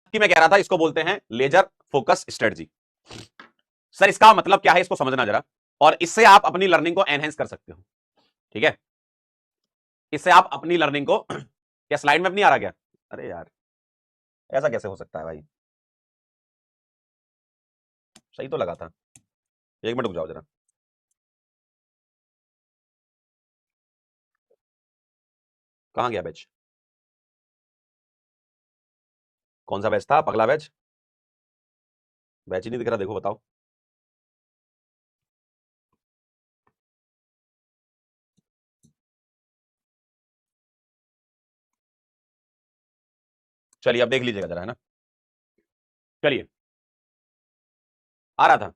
कि मैं कह रहा था इसको बोलते हैं लेजर फोकस स्ट्रेटजी। सर इसका मतलब क्या है, इसको समझना जरा, और इससे आप अपनी लर्निंग को एनहेंस कर सकते हो। ठीक है, इससे आप अपनी लर्निंग को क्या स्लाइड में नहीं आ रहा क्या? अरे यार ऐसा कैसे हो सकता है भाई, सही तो लगा था। एक मिनट रुक जाओ जरा। कहां गया बैच? कौन सा बैच था? पगला बैच? बैच ही नहीं दिख रहा, देखो बताओ। चलिए अब देख लीजिएगा जरा, है ना। चलिए, आ रहा था,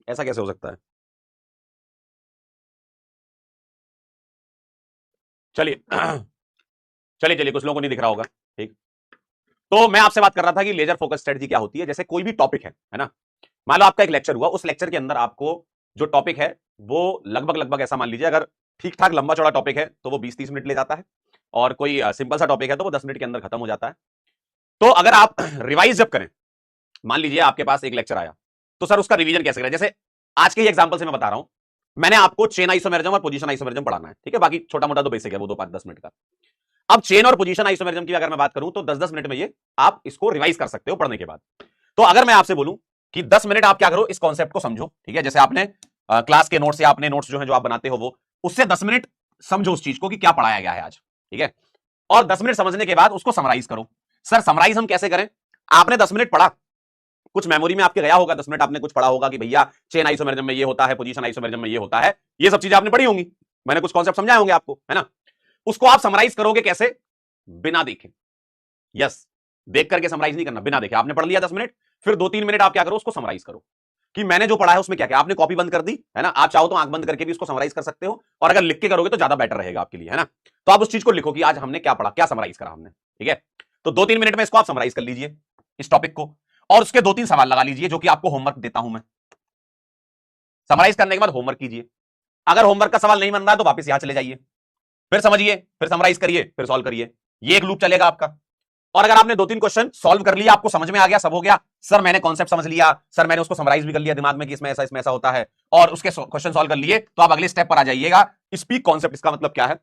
ऐसा कैसे हो सकता है? चलिए चलिए चलिए, कुछ लोगों को नहीं दिख रहा होगा। ठीक, तो मैं आपसे बात कर रहा था कि लेजर फोकस स्ट्रेटजी क्या होती है। जैसे कोई भी टॉपिक है ना, मान लो आपका एक लेक्चर हुआ, उस लेक्चर के अंदर आपको जो टॉपिक है वो लगभग लगभग ऐसा मान लीजिए, अगर ठीक ठाक लंबा चौड़ा टॉपिक है तो वो 20-30 मिनट ले जाता है, और कोई सिंपल सा टॉपिक है तो वो 10 मिनट के अंदर खत्म हो जाता है। तो अगर आप रिवाइज जब करें, मान लीजिए आपके पास एक लेक्चर आया, तो सर उसका रिवीजन कैसे करें? जैसे आज के ही एग्जांपल से मैं बता रहा हूं, मैंने आपको चेन आइसोमेरिज्म और पोजीशन आइसोमेरिज्म पढ़ाना है, ठीक है, बाकी छोटा मोटा तो बेसिक है, वो 2-5-10 मिनट का। अब चेन और पोजीशन आइसोमेरिज्म की अगर मैं बात करूं तो 10-10 मिनट में ये आप इसको रिवाइज कर सकते हो पढ़ने के बाद। तो अगर मैं आपसे बोलूं कि 10 मिनट आप क्या करो, इस कॉन्सेप्ट को समझो, ठीक है, जैसे आपने क्लास के नोट्स या अपने नोट्स जो है जो आप बनाते हो वो, उससे 10 मिनट समझो उस चीज को कि क्या पढ़ाया गया है आज, ठीक है, और 10 मिनट समझने के बाद उसको समराइज करो। सर समराइज हम कैसे करें? आपने 10 मिनट पढ़ा, कुछ मेमोरी में आपके गया होगा, 10 मिनट आपने कुछ पढ़ा होगा कि भैया चेन आइसोमेरिज्म में ये होता है, पोजीशन आइसोमेरिज्म में ये होता है, ये सब चीजें आपने पढ़ी होंगी, मैंने कुछ कॉन्सेप्ट समझाए होंगे आपको, है ना। उसको आप समराइज करोगे कैसे? बिना देखे। यस, देख करके समराइज नहीं करना, बिना देखे। आपने पढ़ लिया 10 मिनट, फिर 2-3 मिनट आप क्या करो, उसको समराइज करो कि मैंने जो पढ़ा है उसमें क्या क्या। आपने कॉपी बंद कर दी, है ना, आप चाहो तो आंख बंद करके भी उसको समराइज कर सकते हो, और अगर लिख के करोगे तो ज्यादा बेटर रहेगा आपके लिए, है ना। तो आप उस चीज को लिखो कि आज हमने क्या पढ़ा, क्या समराइज करा हमने, ठीक है। तो 2-3 मिनट में इसको आप समराइज कर लीजिए, इस टॉपिक को, और उसके 2-3 सवाल लगा लीजिए जो कि आपको होमवर्क देता हूं मैं। समराइज करने के बाद होमवर्क कीजिए, अगर होमवर्क का सवाल नहीं बन रहा है तो वापस यहां चले जाइए, फिर समझिए, फिर समराइज करिए, फिर सॉल्व करिए। ये एक लूप चलेगा आपका। और अगर आपने 2-3 क्वेश्चन सॉल्व कर लिया, आपको समझ में आ गया, सब हो गया, सर मैंने कॉन्सेप्ट समझ लिया, सर मैंने उसको समराइज भी कर लिया दिमाग में कि इसमें ऐसा होता है, और उसके क्वेश्चन सॉल्व कर लिए, तो आप अगले स्टेप पर आ जाइएगा, स्पीक कॉन्सेप्ट। इसका मतलब क्या है?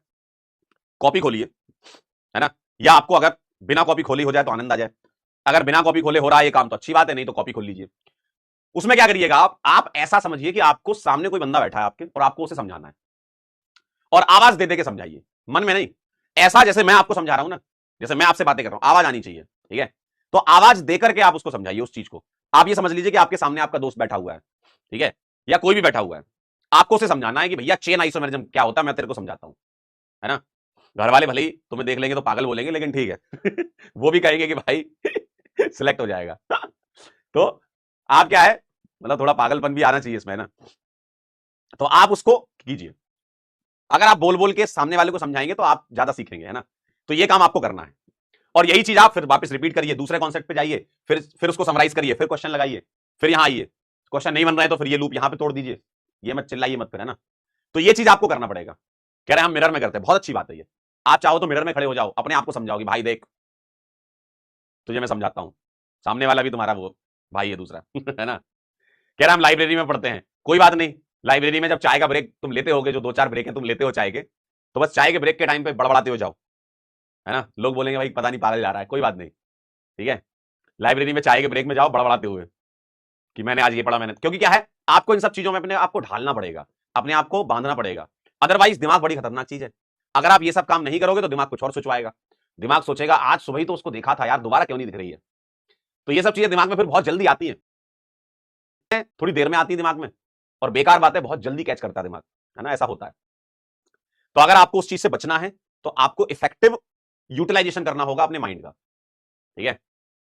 कॉपी खोलिए, है ना, या आपको अगर बिना कॉपी खोली हो जाए तो आनंद आ जाए। अगर बिना कॉपी खोले हो रहा है ये काम तो अच्छी बात है, नहीं तो कॉपी खोल लीजिए। उसमें क्या करिएगा आप ऐसा समझिए कि आपको सामने कोई बंदा बैठा है आपके, और आपको उसे समझाना है, और आवाज दे दे के समझाइए, मन में नहीं। ऐसा जैसे मैं आपको समझा रहा हूं ना, जैसे मैं आपसे बातें कर रहा हूं, आवाज आनी चाहिए, ठीक है। तो आवाज देकर के आप उसको समझाइए उस चीज को। आप ये समझ लीजिए कि आपके सामने आपका दोस्त बैठा हुआ है, ठीक है, या कोई भी बैठा हुआ है, आपको उसे समझाना है कि भैया चेन आइसोमेरिज्म क्या होता है, मैं तेरे को समझाता हूं, है ना। घर वाले भले ही तुम्हें देख लेंगे तो पागल बोलेंगे, लेकिन ठीक है वो भी कहेंगे कि भाई सिलेक्ट हो जाएगा तो आप क्या है, मतलब थोड़ा पागलपन भी आना चाहिए इसमें, ना। तो आप उसको कीजिए। अगर आप बोल बोल के सामने वाले को समझाएंगे तो आप ज्यादा सीखेंगे, है ना। तो ये काम आपको करना है, और यही चीज आप फिर वापस रिपीट करिए, दूसरे कॉन्सेप्ट पे जाइए, फिर उसको समराइज करिए, फिर क्वेश्चन लगाइए, फिर यहां आइए, क्वेश्चन नहीं बन रहा है तो फिर ये लूप यहां पे तोड़ दीजिए। ये मत चिल्लाइए मत, फिर, है ना। तो ये चीज आपको करना पड़ेगा। कह रहे हैं हम मिरर में करते हैं, बहुत अच्छी बात है ये। आप चाहो तो मिरर में खड़े हो जाओ, अपने आप को समझाओ कि भाई देख, तुझे मैं समझाता हूं, सामने वाला भी तुम्हारा वो भाई है दूसरा है ना। कह रहा हम लाइब्रेरी में पढ़ते हैं, कोई बात नहीं, लाइब्रेरी में जब चाय का ब्रेक तुम लेते होगे, जो 2-4 ब्रेक है तुम लेते हो चाय के, तो बस चाय के ब्रेक के टाइम पे बड़बड़ाते हो जाओ, है ना। लोग बोलेंगे भाई पता नहीं पागल जा रहा है, कोई बात नहीं, ठीक है। लाइब्रेरी में चाय के ब्रेक में जाओ बड़बड़ाते हुए कि मैंने आज ये पढ़ा, मैंने, क्योंकि क्या है, आपको इन सब चीजों में अपने आपको ढालना पड़ेगा, अपने आप को बांधना पड़ेगा। अदरवाइज दिमाग बड़ी खतरनाक चीज है। अगर आप ये सब काम नहीं करोगे तो दिमाग कुछ और सोचवाएगा। दिमाग सोचेगा आज सुबह ही तो उसको देखा था यार, दोबारा क्यों नहीं दिख रही है। तो ये सब चीजें दिमाग में फिर बहुत जल्दी आती है, थोड़ी देर में आती है दिमाग में, और बेकार बातें बहुत जल्दी कैच करता है दिमाग, है ना, ऐसा होता है। तो अगर आपको उस चीज से बचना है तो आपको इफेक्टिव यूटिलाइजेशन करना होगा अपने माइंड का, ठीक है।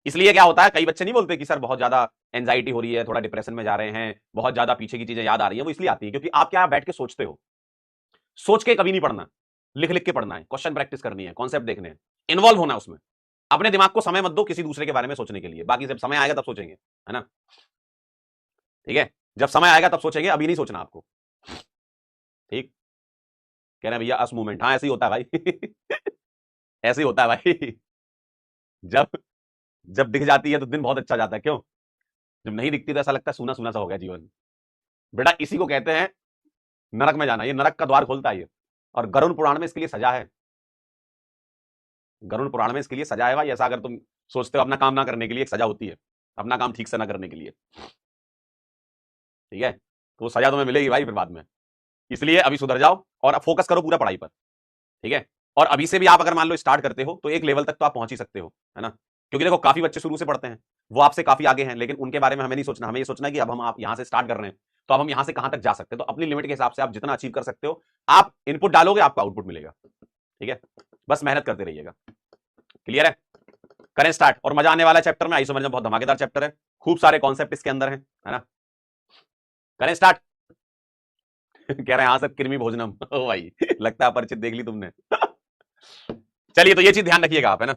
इसलिए क्या होता है, कई बच्चे नहीं बोलते कि सर बहुत ज्यादा एंजाइटी हो रही है, थोड़ा डिप्रेशन में जा रहे हैं, बहुत ज्यादा पीछे की चीजें याद आ रही है, वो इसलिए आती है क्योंकि आप क्या बैठ के सोचते हो। सोच के कभी नहीं पढ़ना, लिख लिख के पढ़ना है, क्वेश्चन प्रैक्टिस करनी है, कॉन्सेप्ट देखने हैं, इन्वॉल्व होना उसमें। अपने दिमाग को समय मत दो किसी दूसरे के बारे में सोचने के लिए, बाकी जब समय आएगा तब सोचेंगे, है ना, ठीक है। जब समय आएगा तब सोचेंगे, अभी नहीं सोचना आपको, ठीक। कह रहे हैं भैया अस मूवमेंट, हाँ ऐसे ही होता है भाई ऐसे ही होता है भाई जब जब दिख जाती है तो दिन बहुत अच्छा जाता है। क्यों? जब नहीं दिखती तो ऐसा लगता है सूना सूना सा हो गया जीवन। बेटा इसी को कहते हैं नरक में जाना। ये नरक का द्वार खोलता है ये। और गरुड़ पुराण में इसके लिए सजा है। गरुड़ पुराण में इसके लिए सजा है भाई। ऐसा अगर तुम सोचते हो अपना काम ना करने के लिए एक सजा होती है, अपना काम ठीक से ना करने के लिए, ठीक है? तो वो सजा तुम्हें मिलेगी भाई फिर बाद में। इसलिए अभी सुधर जाओ और फोकस करो पूरा पढ़ाई पर, ठीक है? और अभी से भी आप अगर मान लो स्टार्ट करते हो तो एक लेवल तक तो आप पहुंच ही सकते हो, है ना? क्योंकि देखो काफी बच्चे शुरू से पढ़ते हैं, वो आपसे काफी आगे हैं, लेकिन उनके बारे में हमें नहीं सोचना। हमें ये सोचना है कि अब हम आप यहां से स्टार्ट कर रहे हैं तो अब हम यहां से कहां तक जा सकते हैं। तो अपनी लिमिट के हिसाब से आप जितना अचीव कर सकते हो, आप इनपुट डालोगे आपको आउटपुट मिलेगा, ठीक है? बस मेहनत करते रहिएगा। क्लियर है? करें स्टार्ट। और मजा आने वाला चैप्टर में, आइसोमर बहुत धमाकेदार चैप्टर है, खूब सारे कॉन्सेप्ट इसके अंदर है ना? करें स्टार्ट। कह रहे हैं हाँ सर कृमि भोजनम। ओ भाई लगता है परिचित देख ली तुमने। चलिए तो ये चीज ध्यान रखिएगा आप, है ना?